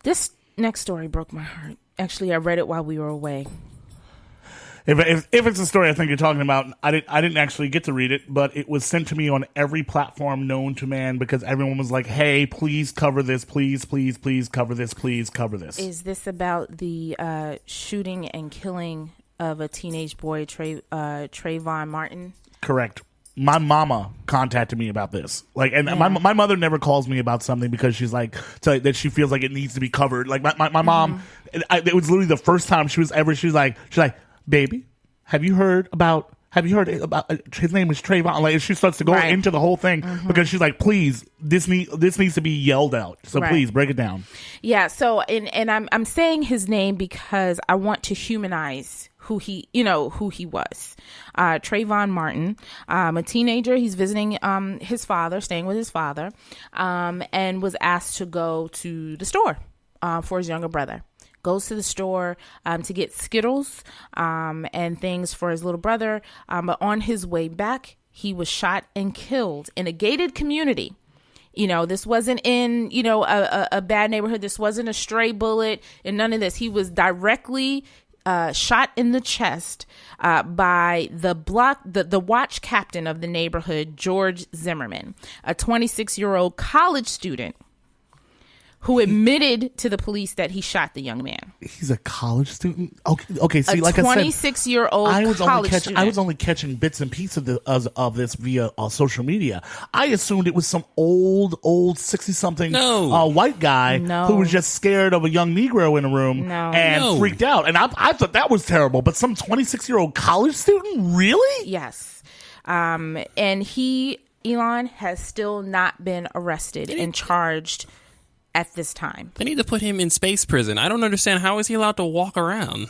This next story broke my heart. Actually, I read it while we were away. If it's a story I think you're talking about, I didn't actually get to read it, but it was sent to me on every platform known to man because everyone was like, "Hey, please cover this, please cover this, please cover this." Is this about the shooting and killing of a teenage boy, Trayvon Martin? Correct. My mama contacted me about this. My mother never calls me about something because she's like that she feels like it needs to be covered. Like my mom, it was literally the first time she was like, baby, have you heard about his name is Trayvon? Like she starts to go into the whole thing because she's like, please, this needs to be yelled out. So please break it down. Yeah. So and I'm saying his name because I want to humanize who he was. Trayvon Martin, a teenager. He's visiting his father, staying with his father, and was asked to go to the store for his younger brother. Goes to the store to get Skittles and things for his little brother. But on his way back, he was shot and killed in a gated community. This wasn't in, a bad neighborhood. This wasn't a stray bullet and none of this. He was directly shot in the chest by the watch captain of the neighborhood, George Zimmerman, a 26-year-old college student who admitted to the police that he shot the young man. He's a college student? Okay. See, like 26-year-old college student. I was only catching bits and pieces of this via social media. I assumed it was some old 60-something white guy who was just scared of a young Negro in a room and freaked out. And I thought that was terrible. But some 26-year-old college student? Really? Yes. And he, Elon, has still not been arrested and charged at this time. They need to put him in space prison. I don't understand. How is he allowed to walk around?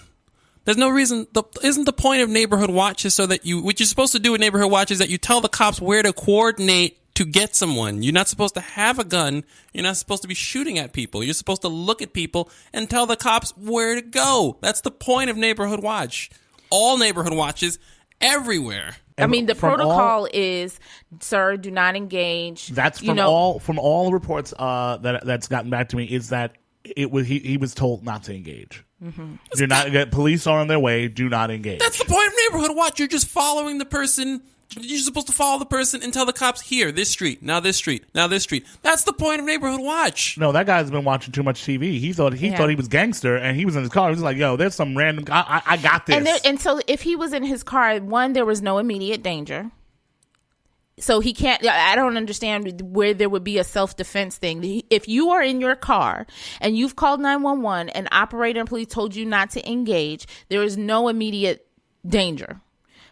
There's no reason. Isn't the point of neighborhood watch is so that what you're supposed to do with neighborhood watch is that you tell the cops where to coordinate to get someone. You're not supposed to have a gun. You're not supposed to be shooting at people. You're supposed to look at people and tell the cops where to go. That's the point of neighborhood watch. All neighborhood watches everywhere. I mean, the protocol is, sir, do not engage. That's from all the reports that's gotten back to me is that he was told not to engage. Mm-hmm. Do not. Police are on their way. Do not engage. That's the point of neighborhood watch. You're just following the person. You're supposed to follow the person and tell the cops, here, this street, now this street, now this street. That's the point of neighborhood watch. No, that guy's been watching too much TV. He thought he was gangster, and he was in his car. He was like, yo, there's some random guy. I got this. And so if he was in his car, one, there was no immediate danger. So he can't, I don't understand where there would be a self-defense thing. If you are in your car and you've called 911 and operator and police told you not to engage, there is no immediate danger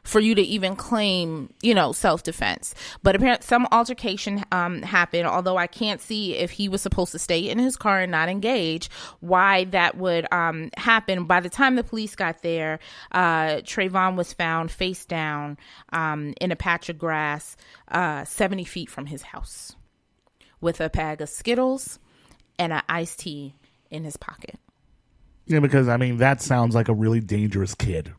for you to even claim, self-defense. But apparently some altercation happened, although I can't see if he was supposed to stay in his car and not engage, why that would happen. By the time the police got there, Trayvon was found face down in a patch of grass 70 feet from his house with a bag of Skittles and an iced tea in his pocket. Yeah, because, that sounds like a really dangerous kid.